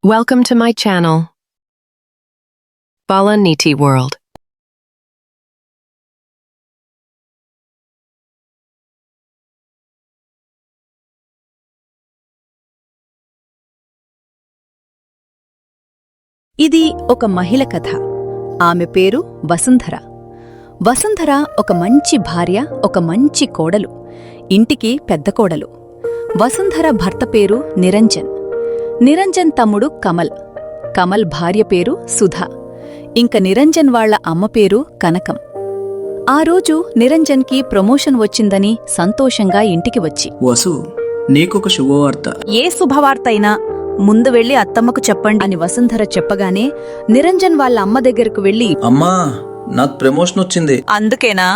Welcome to my channel, Bala Niti World. ఇది ఒక మహిళ కథ. ఆమె పేరు వసుంధర. వసుంధర ఒక మంచి భార్య, ఒక మంచి కోడలు. ఇంటికి పెద్ద కోడలు. వసుంధర భర్త పేరు నిరంజన్. నిరంజన్ తమ్ముడు కమల్. కమల్ భార్య పేరు సుధా. ఇంక నిరంజన్ వాళ్ల అమ్మ పేరు కనకం. ఆ రోజు నిరంజన్కి ప్రమోషన్ వచ్చిందని సంతోషంగా ఇంటికి వచ్చి, వసు, నీకొక శుభవార్త. ఏ శుభవార్తైనా ముందు వెళ్లి అత్తమ్మకు చెప్పండి అని వసుంధర చెప్పగానే నిరంజన్ వాళ్ళ అమ్మ దగ్గరకు వెళ్లి, అమ్మా, నాకు ప్రమోషన్ వచ్చింది. అందుకేనా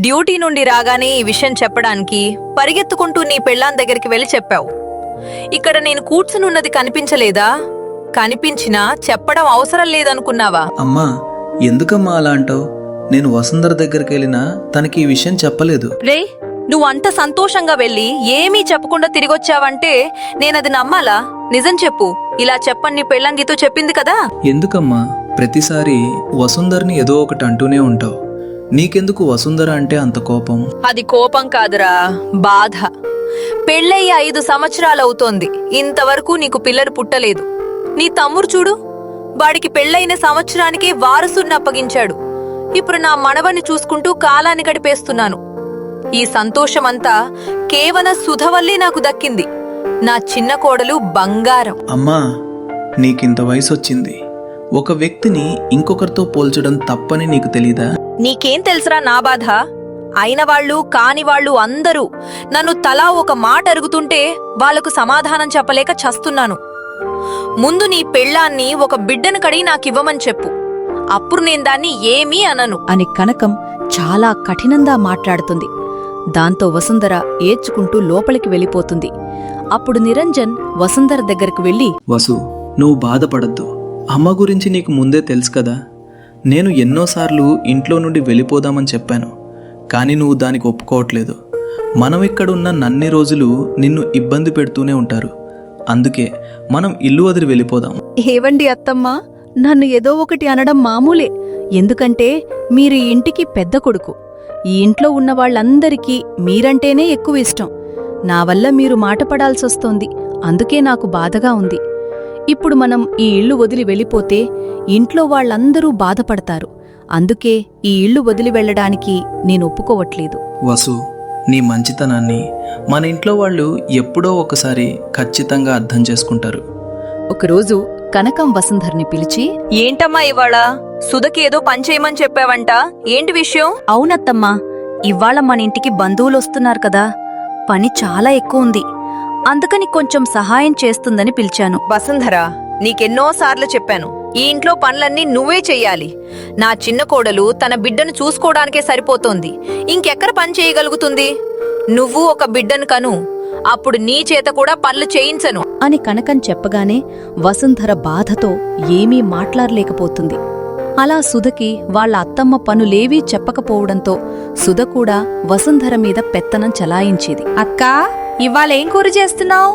డ్యూటీ నుండి రాగానే ఈ విషయం చెప్పడానికి పరిగెత్తుకుంటూ నీ పెళ్ళాం దగ్గరికి వెళ్ళి చెప్పావు? ఇక్కడ నేను కూర్చునున్నది కనిపించలేదా? కనిపించినా చెప్పడం అవసరం లేదనుకున్నావా? అమ్మా, ఎందుకమ్మా అలా అంటావు? నేను వసుంధర దగ్గరికి వెళ్ళినా తనకి ఈ విషయం చెప్పలేదు. రే, నువ్వు అంత సంతోషంగా వెళ్ళి ఏమీ చెప్పకుండా తిరిగొచ్చావంటే నేనది నమ్మాలా? నిజం చెప్పు. ఇలా చెప్పని నీ పెళ్ళంగితో చెప్పింది కదా. ఎందుకమ్మా ప్రతిసారి వసుంధరని ఏదో ఒకటి అంటూనే ఉంటావు? నీకెందుకు వసుంధర అంటే అంత కోపం? అది కోపం కాదురా, బాధ. పెళ్ళయ్యి 5 సంవత్సరాలవుతోంది, ఇంతవరకు నీకు పిల్లలు పుట్టలేదు. నీ తమ్ముడు చూడు, వాడికి పెళ్ళైన సంవత్సరానికే వారసుని అప్పగించాడు. ఇప్పుడు నా మనవని చూసుకుంటూ కాలాన్ని గడిపేస్తున్నాను. ఈ సంతోషమంతా కేవలం సుధ వల్లే నాకు దక్కింది. నా చిన్న కోడలు బంగారం. అమ్మా, నీకింత వయసు వచ్చింది. ఒక వ్యక్తిని ఇంకొకరితో పోల్చడం తప్పని నీకు తెలీదా? నీకేం తెలుసురా నా బాధ? అయిన వాళ్ళు కాని వాళ్ళు అందరూ నన్ను తలా ఒక మాట అడుగుతుంటే వాళ్లకు సమాధానం చెప్పలేక చస్తున్నాను. ముందు నీ పెళ్ళాన్ని ఒక బిడ్డను కడిగి నాకివ్వమని చెప్పు. అప్పుడు నేను దాన్ని ఏమీ అనను అని కనకం చాలా కఠినంగా మాట్లాడుతుంది. దాంతో వసుంధర ఏడ్చుకుంటూ లోపలికి వెళ్ళిపోతుంది. అప్పుడు నిరంజన్ వసుంధర దగ్గరకు వెళ్లి, వసు, నువ్వు బాధపడద్దు. అమ్మ గురించి నీకు ముందే తెలుసు కదా. నేను ఎన్నోసార్లు ఇంట్లో నుండి వెళ్ళిపోదామని చెప్పాను, కానీ నువ్వు దానికి ఒప్పుకోవట్లేదు. మనం ఇక్కడున్న నన్ని రోజులు నిన్ను ఇబ్బంది పెడుతూనే ఉంటారు. అందుకే మనం ఇల్లు వదిలి వెళ్ళిపోదాం. ఏవండి అత్తమ్మ, నన్ను ఏదో ఒకటి అనడం మామూలే. ఎందుకంటే మీరు ఈ ఇంటికి పెద్ద కొడుకు. ఈ ఇంట్లో ఉన్న వాళ్ళందరికీ మీరంటేనే ఎక్కువ ఇష్టం. నా వల్ల మీరు మాట పడాల్సొస్తోంది. అందుకే నాకు బాధగా ఉంది. ఇప్పుడు మనం ఈ ఇల్లు వదిలి వెళ్ళిపోతే ఇంట్లో వాళ్ళందరూ బాధపడతారు. అందుకే ఈ ఇల్లు వదిలి వెళ్ళడానికి నేను ఒప్పుకోవట్లేదు. వసు, నీ మంచితనాన్ని మన ఇంట్లో వాళ్ళు ఎప్పుడో ఒకసారి ఖచ్చితంగా అర్థం చేసుకుంటారు. ఒకరోజు కనకం వసుంధర్ని పిలిచి, ఏంటమ్మా ఇవాళ సుధకి ఏదో పని చేయమని చెప్పావంట? ఏంటి విషయం? అవునత్తమ్మా, ఇవాళ మన ఇంటికి బంధువులొస్తున్నారు కదా, పని చాలా ఎక్కువ ఉంది. అందుకని కొంచెం సహాయం చేస్తుందని పిలిచాను. వసుంధర, నీకెన్నోసార్లు చెప్పాను, ఈ ఇంట్లో పనులన్నీ నువ్వే చెయ్యాలి. నా చిన్న కోడలు తన బిడ్డను చూసుకోవడానికే సరిపోతోంది. ఇంకెక్కడ పని చేయగలుగుతుంది? నువ్వు ఒక బిడ్డను కను, అప్పుడు నీ చేత కూడా పనులు చేయించను అని కనకం చెప్పగానే వసుంధర బాధతో ఏమీ మాట్లాడలేకపోతుంది. అలా సుధకి వాళ్ళ అత్తమ్మ పనులేవీ చెప్పకపోవడంతో సుధ కూడా వసుంధర మీద పెత్తనం చలాయించేది. అక్కా, ఇవాళేం కూర చేస్తున్నావు?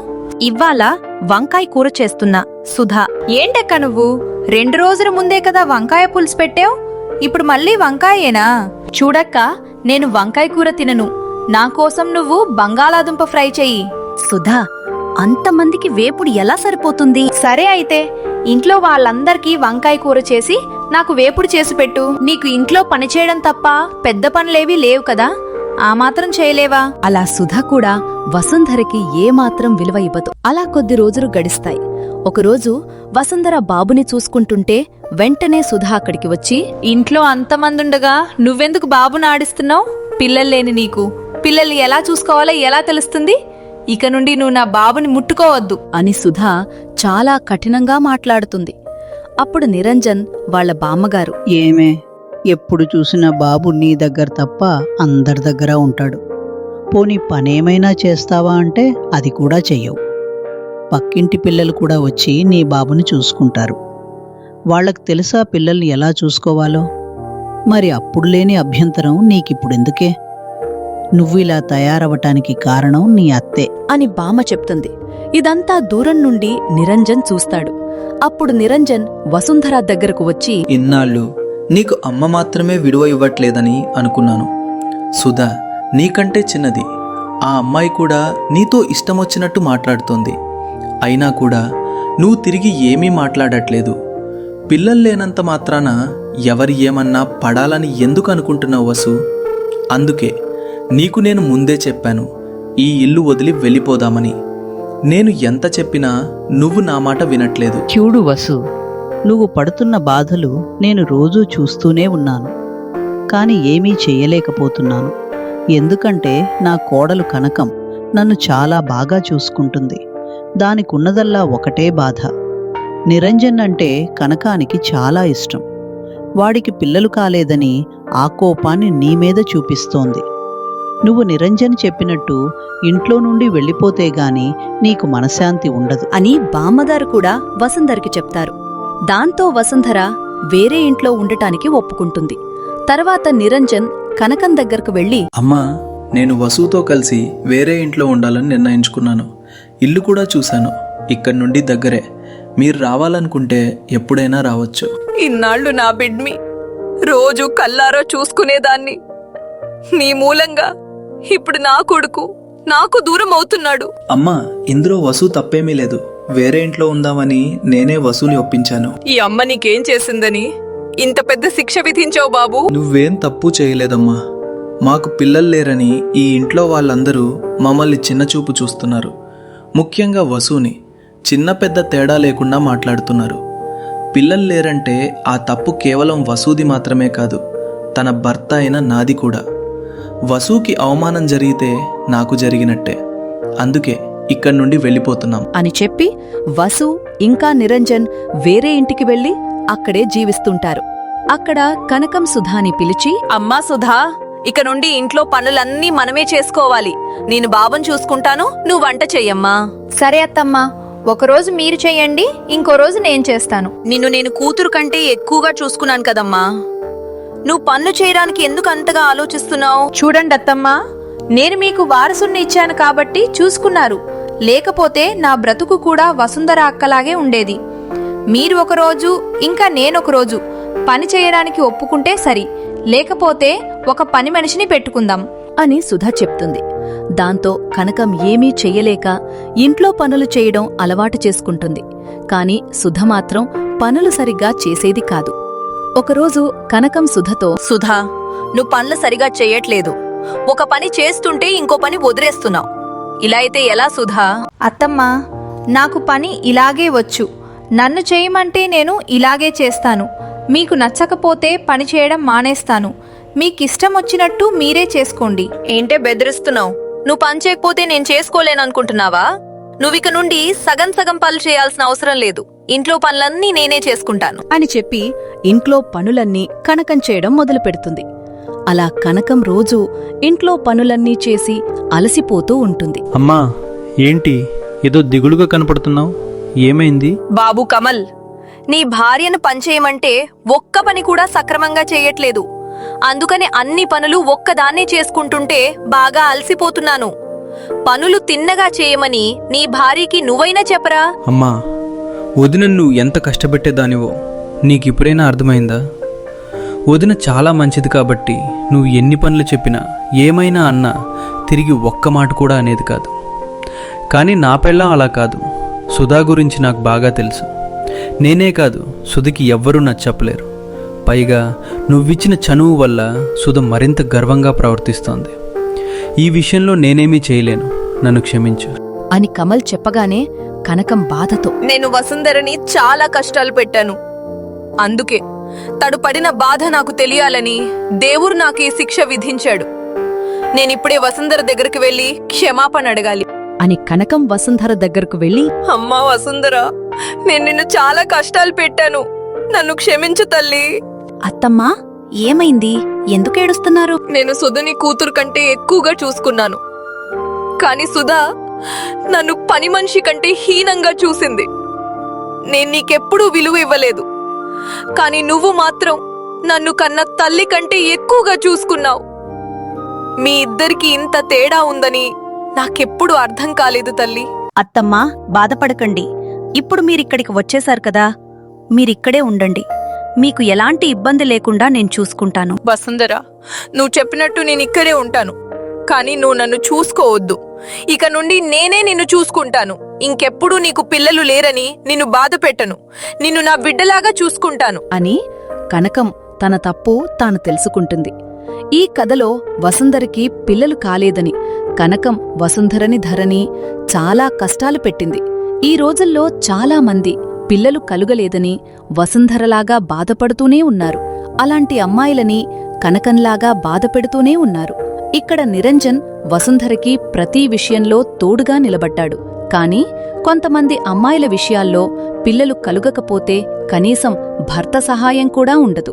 ఇవ్వాల వంకాయ కూర చేస్తున్నా. సుధా, ఏంటక్క నువ్వు 2 రోజుల ముందే కదా వంకాయ పులుసు పెట్టావు, ఇప్పుడు మళ్ళీ వంకాయేనా? చూడక్క, నేను వంకాయ కూర తినను. నా కోసం నువ్వు బంగాళాదుంప ఫ్రై చెయ్యి. సుధా, అంతమందికి వేపుడు ఎలా సరిపోతుంది? సరే అయితే, ఇంట్లో వాళ్ళందరికీ వంకాయ కూర చేసి నాకు వేపుడు చేసి పెట్టు. నీకు ఇంట్లో పని చేయడం తప్ప పెద్ద పనులేవీ లేవు కదా, ఆ మాత్రం చేయలేవా? అలా సుధ కూడా వసుంధరకి ఏమాత్రం విలువ ఇవ్వదు. అలా కొద్ది రోజులు గడిస్తాయి. ఒకరోజు వసుంధర బాబుని చూసుకుంటుంటే వెంటనే సుధ అక్కడికి వచ్చి, ఇంట్లో అంతమందుండగా నువ్వెందుకు బాబుని ఆడిస్తున్నావు? పిల్లలు లేని నీకు పిల్లల్ని ఎలా చూసుకోవాలో ఎలా తెలుస్తుంది? ఇక నుండి నువ్వు నా బాబుని ముట్టుకోవద్దు అని సుధ చాలా కఠినంగా మాట్లాడుతుంది. అప్పుడు నిరంజన్ వాళ్ళ బామ్మగారు, ఏమే, ఎప్పుడు చూసినా బాబు నీ దగ్గర తప్ప అందరి దగ్గర ఉంటాడు. పోనీ పనేమైనా చేస్తావా అంటే అది కూడా చెయ్యవు. పక్కింటి పిల్లలు కూడా వచ్చి నీ బాబుని చూసుకుంటారు. వాళ్లకు తెలుసా పిల్లల్ని ఎలా చూసుకోవాలో? మరి అప్పుడు లేని అభ్యంతరం నీకిప్పుడెందుకే? నువ్వు ఇలా తయారవటానికి కారణం నీ అత్తే అని బామ్మ చెప్తుంది. ఇదంతా దూరం నుండి నిరంజన్ చూస్తాడు. అప్పుడు నిరంజన్ వసుంధర దగ్గరకు వచ్చి, ఇన్నాళ్ళు నీకు అమ్మ మాత్రమే విలువ ఇవ్వట్లేదని అనుకున్నాను. సుధా నీకంటే చిన్నది. ఆ అమ్మాయి కూడా నీతో ఇష్టమొచ్చినట్టు మాట్లాడుతోంది. అయినా కూడా నువ్వు తిరిగి ఏమీ మాట్లాడట్లేదు. పిల్లలు లేనంత మాత్రాన ఎవరి ఏమన్నా పడాలని ఎందుకు అనుకుంటున్నావు వసు? అందుకే నీకు నేను ముందే చెప్పాను, ఈ ఇల్లు వదిలి వెళ్ళిపోదామని. నేను ఎంత చెప్పినా నువ్వు నా మాట వినట్లేదు. చూడు వసు, నువ్వు పడుతున్న బాధలు నేను రోజూ చూస్తూనే ఉన్నాను. కానీ ఏమీ చెయ్యలేకపోతున్నాను. ఎందుకంటే నా కోడలు కనకం నన్ను చాలా బాగా చూసుకుంటుంది. దానికున్నదల్లా ఒకటే బాధ. నిరంజన్ అంటే కనకానికి చాలా ఇష్టం. వాడికి పిల్లలు కాలేదని ఆ కోపాన్ని నీ మీద చూపిస్తోంది. నువ్వు నిరంజన్ చెప్పినట్టు ఇంట్లో నుండి వెళ్ళిపోతే గాని నీకు మనశ్శాంతి ఉండదు అని బామ్మగారు కూడా వసుంధరకి చెప్తారు. దాంతో వసుంధర వేరే ఇంట్లో ఉండటానికి ఒప్పుకుంటుంది. తర్వాత నిరంజన్ కనకం దగ్గరకు వెళ్లి, అమ్మా, నేను వసుతో కలిసి వేరే ఇంట్లో ఉండాలని నిర్ణయించుకున్నాను. ఇల్లు కూడా చూశాను. ఇక్కడి నుండి దగ్గరే. మీరు రావాలనుకుంటే ఎప్పుడైనా రావచ్చు. ఇన్నాళ్ళు నా బిడ్మి రోజు కల్లారో చూసుకునేదాన్ని. నీ మూలంగా ఇప్పుడు నా కొడుకు నాకు దూరం అవుతున్నాడు. అమ్మా, ఇందులో వసు తప్పేమీ లేదు. వేరే ఇంట్లో ఉందామని నేనే వసుని ఒప్పించాను. ఈ అమ్మ నీకేం చేసిందని ఇంత పెద్ద శిక్ష విధించావు బాబు? నువ్వేం తప్పు చేయలేదమ్మా. మాకు పిల్లలు లేరని ఈ ఇంట్లో వాళ్ళందరూ మమ్మల్ని చిన్నచూపు చూస్తున్నారు. ముఖ్యంగా వసుని చిన్న పెద్ద తేడా లేకుండా మాట్లాడుతున్నారు. పిల్లలు లేరంటే ఆ తప్పు కేవలం వసూది మాత్రమే కాదు, తన భర్త అయిన నాది కూడా. వసుకి అవమానం జరిగితే నాకు జరిగినట్టే. అందుకే ఇక్కడి నుండి వెళ్ళిపోతున్నాం అని చెప్పి వసు ఇంకా నిరంజన్ వేరే ఇంటికి వెళ్లి అక్కడే జీవిస్తుంటారు. అక్కడ కనకం సుధాని పిలిచి, అమ్మా సుధా, ఇక నుండి ఇంట్లో పనులన్నీ మనమే చేసుకోవాలి. నేను బాబుని చూసుకుంటాను, నువ్వు వంట చెయ్యమ్మా. సరే అత్తమ్మా, ఒకరోజు మీరు చెయ్యండి, ఇంకో రోజు నేను చేస్తాను. నిన్ను నేను కూతురు కంటే ఎక్కువగా చూసుకున్నాను కదమ్మా. నువ్వు పనులు చేయడానికి ఎందుకు అంతగా ఆలోచిస్తున్నావు? చూడండి అత్తమ్మా, నేను మీకు వారసుని ఇచ్చాను కాబట్టి చూసుకున్నారు. లేకపోతే నా బ్రతుకు కూడా వసుంధర అక్కలాగే ఉండేది. మీరు ఒకరోజు ఇంకా నేనొకరోజు పని చేయడానికి ఒప్పుకుంటే సరి, లేకపోతే ఒక పని మనిషిని పెట్టుకుందాం అని సుధా చెప్తుంది. దాంతో కనకం ఏమీ చెయ్యలేక ఇంట్లో పనులు చేయడం అలవాటు చేసుకుంటుంది. కాని సుధ మాత్రం పనులు సరిగ్గా చేసేది కాదు. ఒకరోజు కనకం సుధతో, సుధా, నువ్వు పనులు సరిగా చెయ్యట్లేదు. ఒక పని చేస్తుంటే ఇంకో పని వదిలేస్తున్నావు. ఇలా అయితే ఎలా సుధా? అత్తమ్మా, నాకు పని ఇలాగే వచ్చు. నన్ను చేయమంటే నేను ఇలాగే చేస్తాను. మీకు నచ్చకపోతే పని చేయడం మానేస్తాను. మీకిష్టం వచ్చినట్టు మీరే చేసుకోండి. ఏంటే బెదిరిస్తున్నావు? నువ్వు పని చేయకపోతే నేను చేసుకోలేననుకుంటున్నావా? నువ్విక నుండి సగం సగం పనులు చేయాల్సిన అవసరం లేదు. ఇంట్లో పనులన్నీ నేనే చేసుకుంటాను అని చెప్పి ఇంట్లో పనులన్నీ కనకం చేయడం మొదలుపెడుతుంది. అలా కనకం రోజూ ఇంట్లో పనులన్నీ చేసి అలసిపోతూ ఉంటుంది. అమ్మా, ఏంటి ఏదో దిగులుగా కనపడుతున్నావు? ఏమైంది? బాబు కమల్, నీ భార్యను పనిచేయమంటే ఒక్క పని కూడా సక్రమంగా చేయట్లేదు. అందుకని అన్ని పనులు ఒక్కదాన్నే చేసుకుంటుంటే బాగా అలసిపోతున్నాను. పనులు తిన్నగా చేయమని నీ భార్యకి నువ్వైనా చెప్పరా? అమ్మా, వదిన నువ్వు ఎంత కష్టపెట్టేదానివో నీకిప్పుడైనా అర్థమైందా? వదిన చాలా మంచిది కాబట్టి నువ్వు ఎన్ని పనులు చెప్పినా ఏమైనా అన్నా తిరిగి ఒక్క మాట కూడా అనేది కాదు. కానీ నా పెళ్ళం అలా కాదు. సుధా గురించి నాకు బాగా తెలుసు. నేనే కాదు, సుధకి ఎవ్వరూ నచ్చలేరు. పైగా నువ్విచ్చిన చనువు వల్ల సుధ మరింత గర్వంగా ప్రవర్తిస్తోంది. ఈ విషయంలో నేనేమీ చేయలేను, నన్ను క్షమించు అని కమల్ చెప్పగానే కనకం బాధతో, నేను వసుంధరని చాలా కష్టాలు పెట్టాను. అందుకే తడు పడిన బాధ నాకు తెలియాలని దేవుడు నాకు ఈ శిక్ష విధించాడు. నేనిప్పుడే వసుంధర దగ్గరికి వెళ్లి క్షమాపణ అడగాలి అని కనకం వసుంధర దగ్గరకు వెళ్లి, అమ్మా వసుంధర, నేను నిన్ను చాలా కష్టాలు పెట్టాను. నన్ను క్షమించు తల్లి. అత్తమ్మా, ఏమైంది? ఎందుకేడుస్తున్నారు? నేను సుధని కూతురు కంటే ఎక్కువగా చూసుకున్నాను. కాని సుధా నన్ను పని మనిషి కంటే హీనంగా చూసింది. నేను నీకెప్పుడూ విలువ ఇవ్వలేదు. కాని నువ్వు మాత్రం నన్ను కన్న తల్లి కంటే ఎక్కువగా చూసుకున్నావు. మీ ఇద్దరికి ఇంత తేడా ఉందని నాకెప్పుడు అర్థం కాలేదు తల్లి. అత్తమ్మా, బాధపడకండి. ఇప్పుడు మీరిక్కడికి వచ్చేశారు కదా, మీరిక్కడే ఉండండి. మీకు ఎలాంటి ఇబ్బంది లేకుండా నేను చూసుకుంటాను. వసుంధరా, నువ్వు చెప్పినట్టు నేను ఇక్కడే ఉంటాను, కానీ నువ్వు నన్ను చూసుకోవద్దు. ఇక నుండి నేనే నిన్ను చూసుకుంటాను. ఇంకెప్పుడు నీకు పిల్లలు లేరని నిన్ను బాధ పెట్టను. నిన్ను నా బిడ్డలాగా చూసుకుంటాను అని కనకం తన తప్పు తాను తెలుసుకుంటుంది. ఈ కథలో వసుంధరకి పిల్లలు కాలేదని కనకం వసుంధరని ధరని చాలా కష్టాలు పెట్టింది. ఈ రోజుల్లో చాలా మంది పిల్లలు కలుగలేదని వసుంధరలాగా బాధపడుతూనే ఉన్నారు. అలాంటి అమ్మాయిలని కనకంలాగా బాధపెడుతూనే ఉన్నారు. ఇక్కడ నిరంజన్ వసుంధరకి ప్రతి విషయంలో తోడుగా నిలబడ్డాడు. కాని కొంతమంది అమ్మాయిల విషయాల్లో పిల్లలు కలుగకపోతే కనీసం భర్త సహాయం కూడా ఉండదు.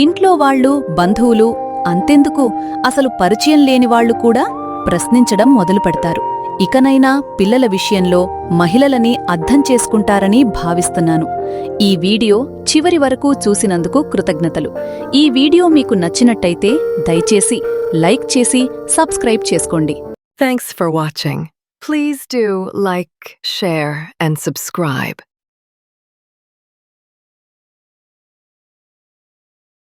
ఇంట్లో వాళ్ళు, బంధువులు, అంతెందుకు అసలు పరిచయం లేనివాళ్లు కూడా ప్రశ్నించడం మొదలుపెడతారు. ఇకనైనా పిల్లల విషయంలో మహిళలని అర్థం చేసుకుంటారని భావిస్తున్నాను. ఈ వీడియో చివరి వరకు చూసినందుకు కృతజ్ఞతలు. ఈ వీడియో మీకు నచ్చినట్టయితే దయచేసి లైక్ చేసి సబ్స్క్రైబ్ చేసుకోండి. Thanks for watching. Please do like, share, and subscribe.